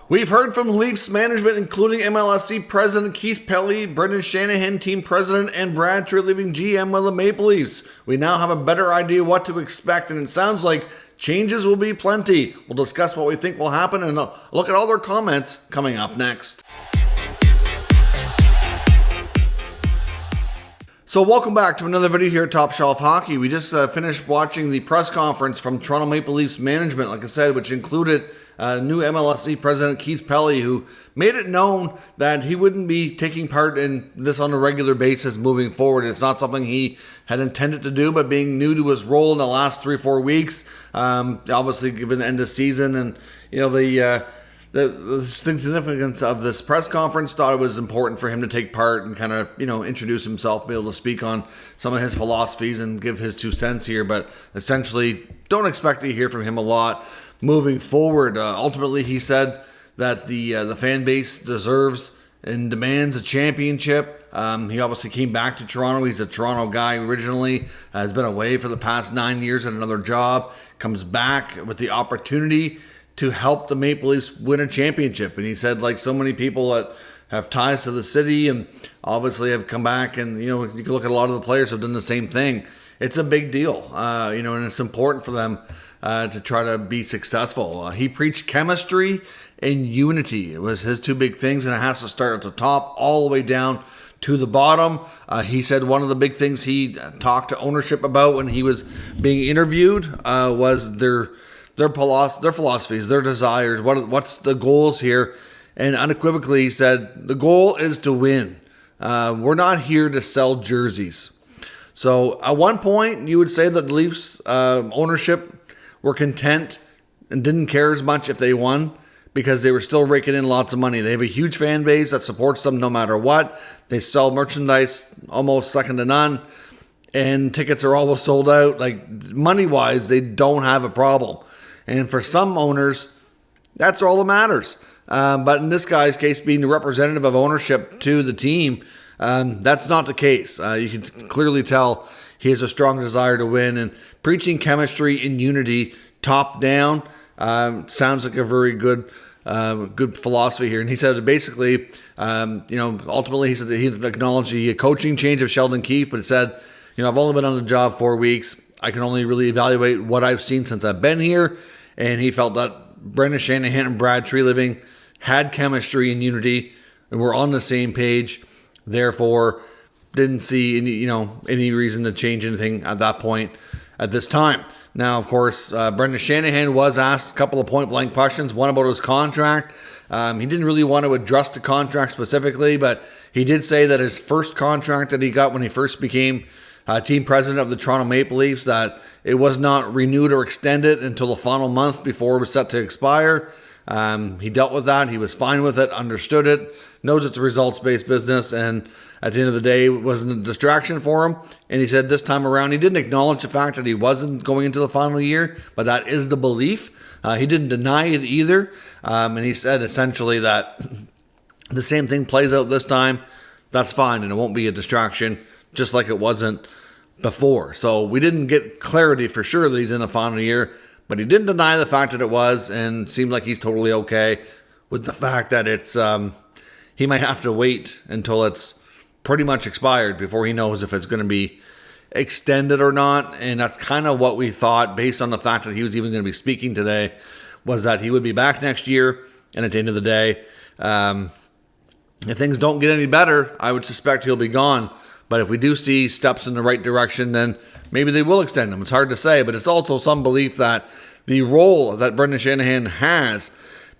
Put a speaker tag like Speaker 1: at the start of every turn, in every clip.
Speaker 1: We've heard from Leafs management, including MLSE President Keith Pelley, Brendan Shanahan, team president, and Brad Treliving, GM of the Maple Leafs. We now have a better idea what to expect, and it sounds like changes will be plenty. We'll discuss what we think will happen and look at all their comments coming up next. So welcome back to another video here at Top Shelf Hockey. We just finished watching the press conference from Toronto Maple Leafs management, like I said, which included new MLSE president Keith Pelley, who made it known that he wouldn't be taking part in this on a regular basis moving forward. It's not something he had intended to do, but being new to his role in the last 3-4 weeks, obviously given the end of season and the significance of this press conference, thought it was important for him to take part and kind of, introduce himself, be able to speak on some of his philosophies and give his 2 cents here. But essentially, don't expect to hear from him a lot moving forward. Ultimately, he said that the fan base deserves and demands a championship. He obviously came back to Toronto. He's a Toronto guy originally, has been away for the past 9 years at another job, comes back with the opportunity to help the Maple Leafs win a championship. And he said, like so many people that have ties to the city and obviously have come back, and you can look at a lot of the players who have done the same thing. It's a big deal, and it's important for them to try to be successful. He preached chemistry and unity. It was his 2 big things, and it has to start at the top all the way down to the bottom. He said one of the big things he talked to ownership about when he was being interviewed was their philosophies, their desires, what's the goals here. And unequivocally, he said, the goal is to win. We're not here to sell jerseys. So at one point, you would say that the Leafs ownership were content and didn't care as much if they won because they were still raking in lots of money. They have a huge fan base that supports them no matter what. They sell merchandise almost second to none, and tickets are always sold out. Like, money-wise, they don't have a problem. And for some owners, that's all that matters. But in this guy's case, being the representative of ownership to the team, that's not the case. You can clearly tell he has a strong desire to win, and preaching chemistry and unity top down sounds like a very good philosophy here. And he said that basically, ultimately he said that he acknowledged the coaching change of Sheldon Keefe, but it said, I've only been on the job 4 weeks. I can only really evaluate what I've seen since I've been here. And he felt that Brendan Shanahan and Brad Treliving had chemistry and unity and were on the same page. Therefore, didn't see any reason to change anything at that point at this time. Now, of course, Brendan Shanahan was asked a couple of point-blank questions, one about his contract. He didn't really want to address the contract specifically, but he did say that his first contract that he got when he first became team president of the Toronto Maple Leafs, that it was not renewed or extended until the final month before it was set to expire. He dealt with that. He was fine with it, understood it, knows it's a results-based business, and at the end of the day, it wasn't a distraction for him. And he said this time around, he didn't acknowledge the fact that he wasn't going into the final year, but that is the belief. He didn't deny it either. And he said essentially that the same thing plays out this time. That's fine, and it won't be a distraction, just like it wasn't before. So we didn't get clarity for sure that he's in the final year, but he didn't deny the fact that it was, and seemed like he's totally okay with the fact that it's he might have to wait until it's pretty much expired before he knows if it's going to be extended or not. And that's kind of what we thought, based on the fact that he was even going to be speaking today, was that he would be back next year. And at the end of the day, if things don't get any better, I would suspect he'll be gone. But if we do see steps in the right direction, then maybe they will extend him. It's hard to say, but it's also some belief that the role that Brendan Shanahan has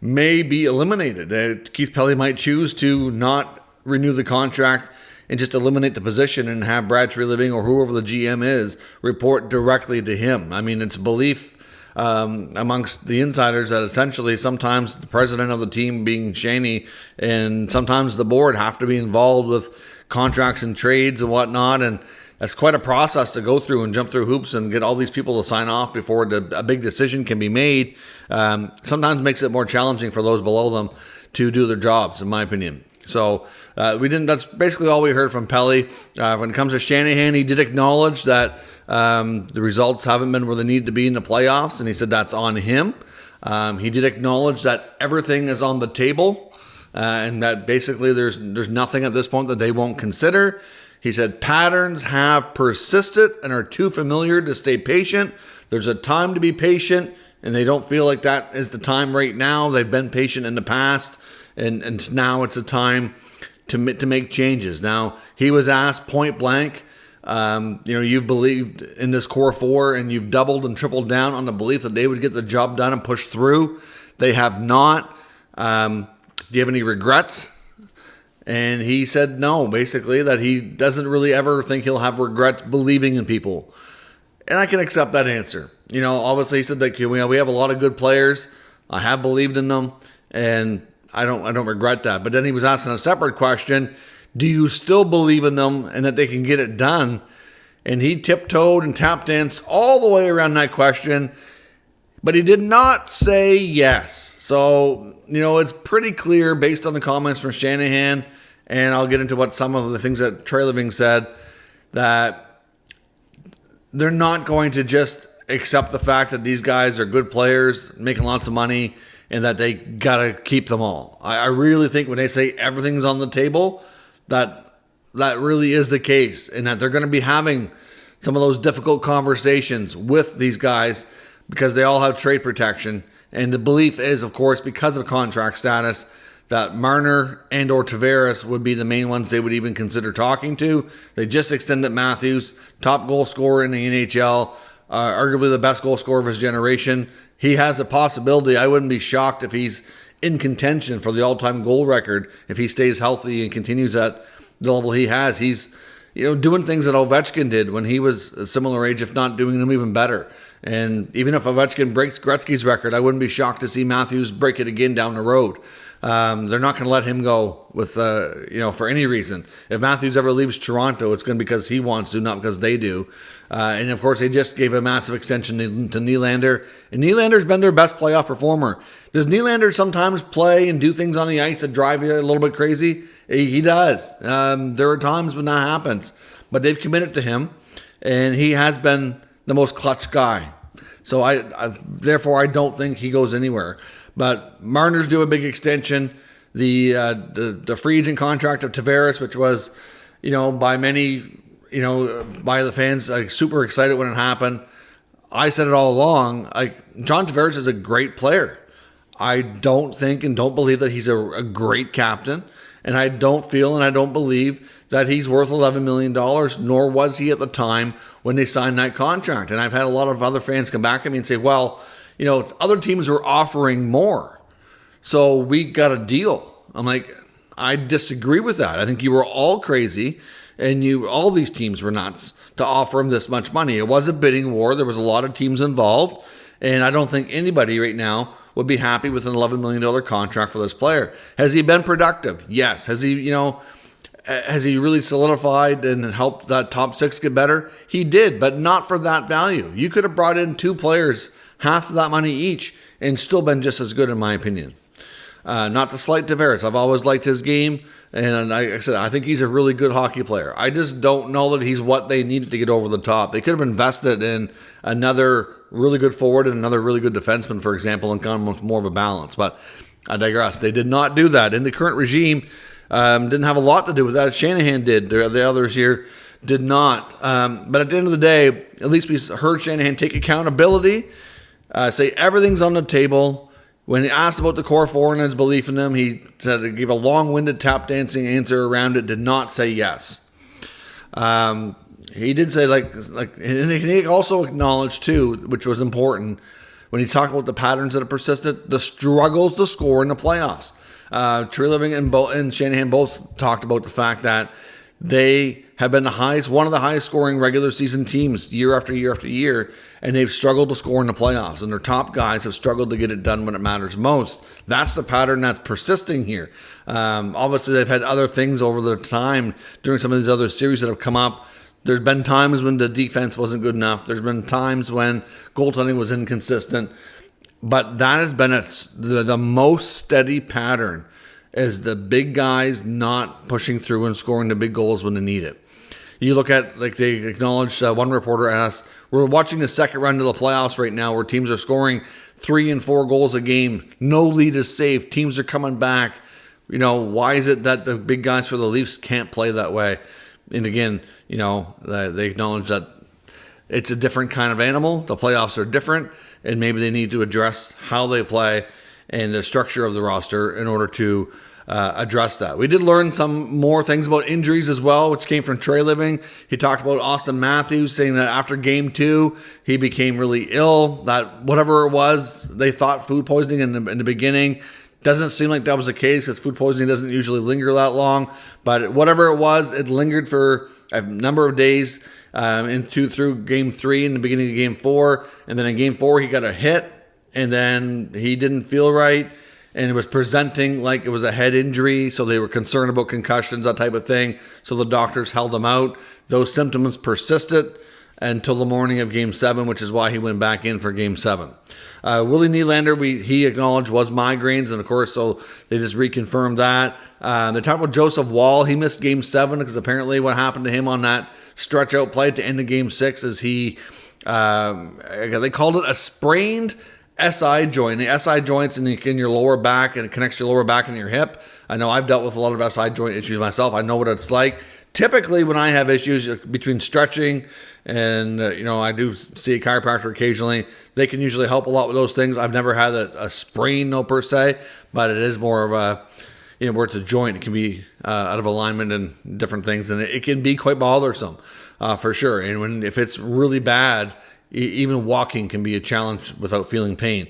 Speaker 1: may be eliminated. Keith Pelley might choose to not renew the contract and just eliminate the position and have Brad Treliving or whoever the GM is report directly to him. I mean, it's belief amongst the insiders that essentially sometimes the president of the team, being Shea, and sometimes the board have to be involved with contracts and trades and whatnot, and that's quite a process to go through and jump through hoops and get all these people to sign off before a big decision can be made. Sometimes makes it more challenging for those below them to do their jobs, in my opinion. So that's basically all we heard from Pelley. When it comes to Shanahan, he did acknowledge that the results haven't been where they need to be in the playoffs, and he said that's on him. He did acknowledge that everything is on the table, and that basically there's nothing at this point that they won't consider. He said patterns have persisted and are too familiar to stay patient. There's a time to be patient, and they don't feel like that is the time right now. They've been patient in the past, and now it's a time to make changes. Now, he was asked point blank, you've believed in this core four, and you've doubled and tripled down on the belief that they would get the job done and push through. They have not. Do you have any regrets? And he said no, basically, that he doesn't really ever think he'll have regrets believing in people. And I can accept that answer. Obviously he said that we have a lot of good players. I have believed in them, and I don't regret that. But then he was asking a separate question, do you still believe in them and that they can get it done? And he tiptoed and tap danced all the way around that question, but he did not say yes. So, it's pretty clear based on the comments from Shanahan, and I'll get into what some of the things that Trey Living said, that they're not going to just accept the fact that these guys are good players, making lots of money, and that they got to keep them all. I really think when they say everything's on the table, that really is the case, and that they're going to be having some of those difficult conversations with these guys because they all have trade protection. And the belief is, of course, because of contract status, that Marner and or Tavares would be the main ones they would even consider talking to. They just extended Matthews, top goal scorer in the NHL, arguably the best goal scorer of his generation. He has a possibility. I wouldn't be shocked if he's in contention for the all-time goal record if he stays healthy and continues at the level he has. He's doing things that Ovechkin did when he was a similar age, if not doing them even better. And even if Ovechkin breaks Gretzky's record, I wouldn't be shocked to see Matthews break it again down the road. They're not going to let him go with, for any reason. If Matthews ever leaves Toronto, it's going to be because he wants to, not because they do. And of course, they just gave a massive extension to Nylander. And Nylander's been their best playoff performer. Does Nylander sometimes play and do things on the ice that drive you a little bit crazy? He does. There are times when that happens. But they've committed to him, and he has been the most clutch guy. So therefore, I don't think he goes anywhere. But Marner's do a big extension. The free agent contract of Tavares, which was, by many, by the fans, super excited when it happened. I said it all along. John Tavares is a great player. I don't think and don't believe that he's a great captain. And I don't feel and I don't believe that he's worth $11 million, nor was he at the time when they signed that contract. And I've had a lot of other fans come back at me and say, well, other teams were offering more, so we got a deal. I'm like, I disagree with that. I think you were all crazy, and all these teams were nuts to offer him this much money. It was a bidding war. There was a lot of teams involved, and I don't think anybody right now would be happy with an $11 million contract for this player. Has he been productive? Yes. Has he really solidified and helped that top six get better? He did, but not for that value. You could have brought in two players, half of that money each, and still been just as good, in my opinion. Not to slight Tavares. I've always liked his game, and like I said, I think he's a really good hockey player. I just don't know that he's what they needed to get over the top. They could have invested in another really good forward and another really good defenseman, for example, and gone with more of a balance. But I digress. They did not do that. And the current regime didn't have a lot to do with that. Shanahan did. The others here did not. But at the end of the day, at least we heard Shanahan take accountability, say everything's on the table. When he asked about the core four and his belief in them, he said he gave a long-winded tap dancing answer around it, did not say yes. He did say and he also acknowledged too, which was important, when he talked about the patterns that have persisted, the struggles to score in the playoffs. Trey Living and Shanahan both talked about the fact that they have been one of the highest scoring regular season teams year after year after year, and they've struggled to score in the playoffs, and their top guys have struggled to get it done when it matters most. That's the pattern that's persisting here. Obviously, they've had other things over the time during some of these other series that have come up. There's been times when the defense wasn't good enough. There's been times when goaltending was inconsistent. But that has been the most steady pattern, is the big guys not pushing through and scoring the big goals when they need it. You look at, they acknowledged, one reporter asked, we're watching the second round of the playoffs right now where teams are scoring 3 and 4 goals a game. No lead is safe. Teams are coming back. Why is it that the big guys for the Leafs can't play that way? And again, they acknowledge that it's a different kind of animal. The playoffs are different, and maybe they need to address how they play and the structure of the roster in order to address that. We did learn some more things about injuries as well, which came from Trey Living. He talked about Austin Matthews, saying that after game 2, he became really ill, that whatever it was, they thought food poisoning in the beginning. Doesn't seem like that was the case, because food poisoning doesn't usually linger that long. But whatever it was, it lingered for a number of days through game 3 and the beginning of game 4. And then in game 4, he got a hit, and then he didn't feel right, and it was presenting like it was a head injury. So they were concerned about concussions, that type of thing. So the doctors held him out. Those symptoms persisted until the morning of game 7, which is why he went back in for game 7. Willie Nylander, he acknowledged, was migraines, and of course, so they just reconfirmed that. They talked about Joseph Woll. He missed game 7 because apparently what happened to him on that stretch out play to end of game 6 is they called it a sprained SI joint. The SI joint's in your lower back, and it connects your lower back and your hip. I know I've dealt with a lot of SI joint issues myself. I know what it's like. Typically, when I have issues between stretching and, I do see a chiropractor occasionally, they can usually help a lot with those things. I've never had a sprain, no, per se, but it is more of a, where it's a joint. It can be out of alignment and different things, and it can be quite bothersome, for sure. And if it's really bad, even walking can be a challenge without feeling pain.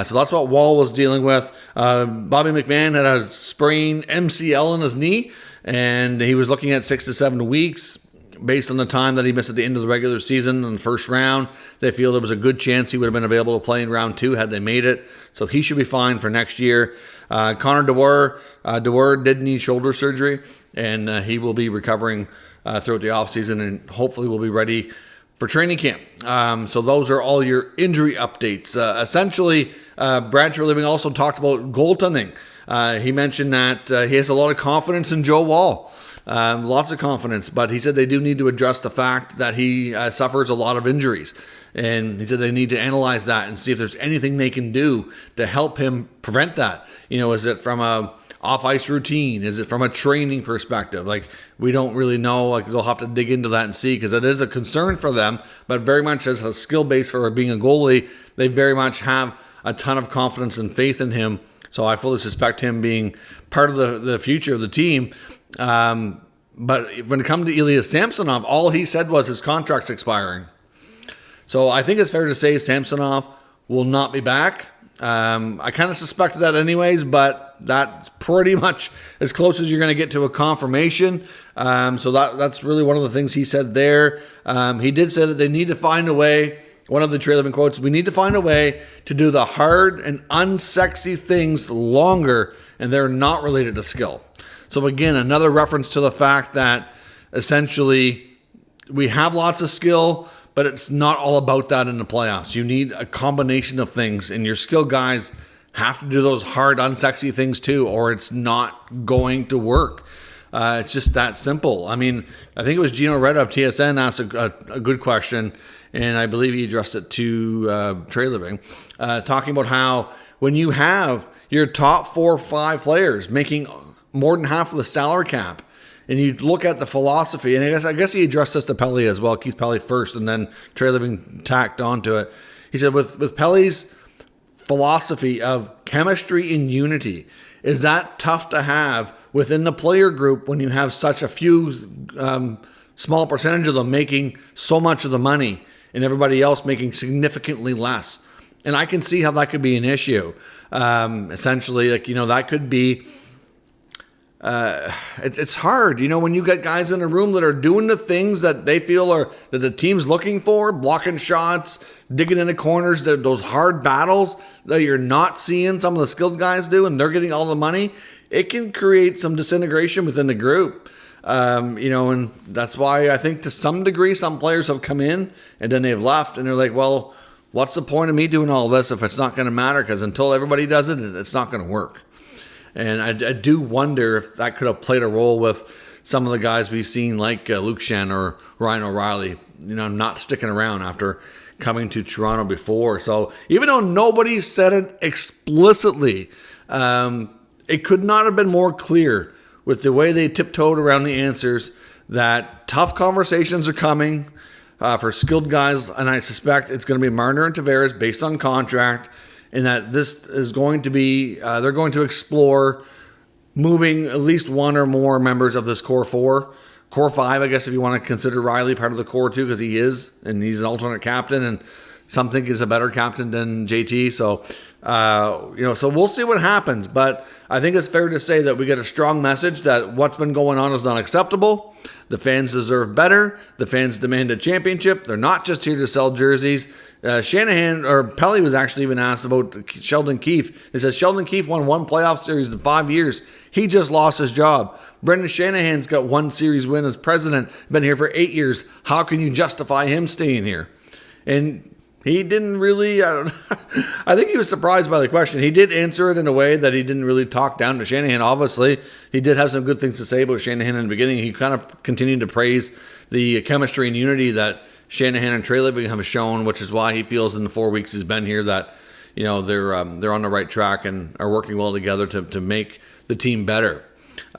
Speaker 1: So that's what Woll was dealing with. Bobby McMahon had a sprained MCL in his knee, and he was looking at 6 to 7 weeks. Based on the time that he missed at the end of the regular season in the first round, they feel there was a good chance he would have been available to play in round 2 had they made it. So he should be fine for next year. Connor Dufour did need shoulder surgery, and he will be recovering throughout the offseason, and hopefully will be ready for training camp. So those are all your injury updates. Essentially, Brad Treliving also talked about goaltending. He mentioned that he has a lot of confidence in Joe Woll. Lots of confidence, but he said they do need to address the fact that he suffers a lot of injuries. And he said they need to analyze that and see if there's anything they can do to help him prevent that. Is it from a off-ice routine? Is it from a training perspective? We don't really know. They'll have to dig into that and see, because it is a concern for them, but very much as a skill base for being a goalie, they very much have a ton of confidence and faith in him. So I fully suspect him being part of the future of the team. But when it comes to Ilya Samsonov, all he said was his contract's expiring. So I think it's fair to say Samsonov will not be back. I kind of suspected that anyways, but that's pretty much as close as you're going to get to a confirmation. So that's really one of the things he said there. He did say that they need to find a way. One of the Trey Living quotes, we need to find a way to do the hard and unsexy things longer, and they're not related to skill. So again, another reference to the fact that essentially we have lots of skill, but it's not all about that in the playoffs. You need a combination of things, and your skill guys have to do those hard, unsexy things too, or it's not going to work. It's just that simple. I mean, I think it was Gino Reda of TSN asked a good question, and I believe he addressed it to Trey Living, talking about how when you have your top 4 or 5 players making more than half of the salary cap, and you look at the philosophy, and I guess he addressed this to Pelley as well, Keith Pelley first, and then Trey Living tacked onto it. He said with Pelley's philosophy of chemistry and unity, is that tough to have within the player group when you have such a few small percentage of them making so much of the money and everybody else making significantly less? And I can see how that could be an issue. Essentially, that could be... it's hard, when you get guys in a room that are doing the things that they feel are that the team's looking for, blocking shots, digging into corners, those hard battles that you're not seeing some of the skilled guys do, and they're getting all the money. It can create some disintegration within the group. And that's why I think to some degree some players have come in and then they've left, and they're like, well, what's the point of me doing all this if it's not going to matter? Because until everybody does it, it's not going to work. And I do wonder if that could have played a role with some of the guys we've seen, like Luke Shen or Ryan O'Reilly, not sticking around after coming to Toronto before. So even though nobody said it explicitly, it could not have been more clear with the way they tiptoed around the answers that tough conversations are coming for skilled guys, and I suspect it's going to be Marner and Tavares based on contract, and that this is going to be, they're going to explore moving at least one or more members of this core four. Core five, I guess, if you want to consider Riley part of the core too, because he is, and he's an alternate captain, and some think he's a better captain than JT. So, so we'll see what happens. But I think it's fair to say that we get a strong message that what's been going on is not acceptable. The fans deserve better. The fans demand a championship. They're not just here to sell jerseys. Shanahan, or Pelley was actually even asked about Sheldon Keefe. They said Sheldon Keefe won one playoff series in 5 years. He just lost his job. Brendan Shanahan's got one series win as president, been here for 8 years. How can you justify him staying here? And he didn't really, I think he was surprised by the question. He did answer it in a way that he didn't really talk down to Shanahan. Obviously, he did have some good things to say about Shanahan in the beginning. He kind of continued to praise the chemistry and unity that Shanahan and Treliving have shown, which is why he feels in the 4 weeks he's been here that, they're on the right track and are working well together to make the team better.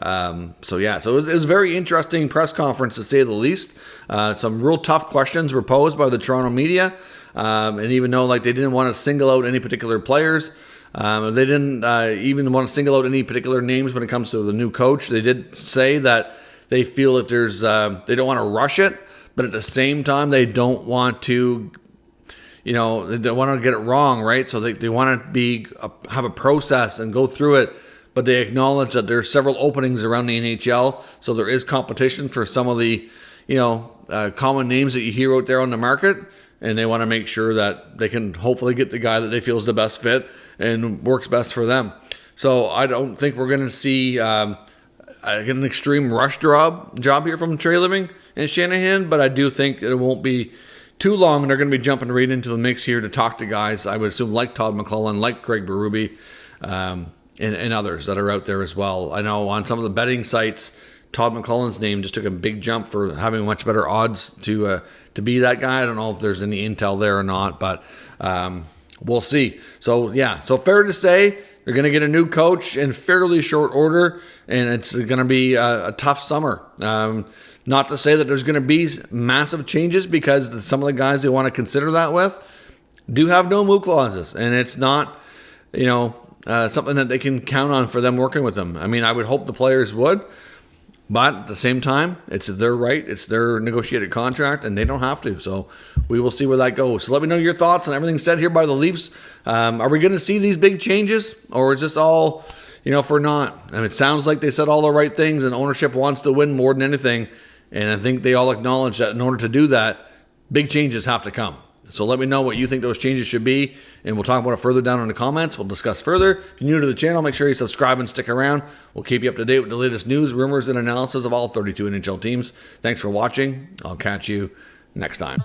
Speaker 1: So it was a very interesting press conference, to say the least. Some real tough questions were posed by the Toronto media. And even though they didn't want to single out any particular players, they didn't even want to single out any particular names when it comes to the new coach. They did say that they feel that they don't want to rush it, but at the same time they don't want to, they don't want to get it wrong, right? So they want to have a process and go through it. But they acknowledge that there's several openings around the NHL, so there is competition for some of the, common names that you hear out there on the market, and they want to make sure that they can hopefully get the guy that they feel is the best fit and works best for them. So I don't think we're going to see an extreme rush job here from Treliving and Shanahan, but I do think it won't be too long. They're going to be jumping right into the mix here to talk to guys, I would assume, like Todd McLellan, like Craig Berube, and others that are out there as well. I know on some of the betting sites, Todd McLellan's name just took a big jump for having much better odds to be that guy. I don't know if there's any intel there or not, but we'll see. So fair to say they're going to get a new coach in fairly short order, and it's going to be a tough summer. Not to say that there's going to be massive changes, because some of the guys they want to consider that with do have no move clauses, and it's not, something that they can count on for them working with them. I mean, I would hope the players would, but at the same time, it's their right. It's their negotiated contract, and they don't have to. So we will see where that goes. So let me know your thoughts on everything said here by the Leafs. Are we going to see these big changes, or is this all, for naught? I mean, it sounds like they said all the right things, and ownership wants to win more than anything. And I think they all acknowledge that in order to do that, big changes have to come. So let me know what you think those changes should be, and we'll talk about it further down in the comments. We'll discuss further. If you're new to the channel, make sure you subscribe and stick around. We'll keep you up to date with the latest news, rumors, and analysis of all 32 NHL teams. Thanks for watching. I'll catch you next time.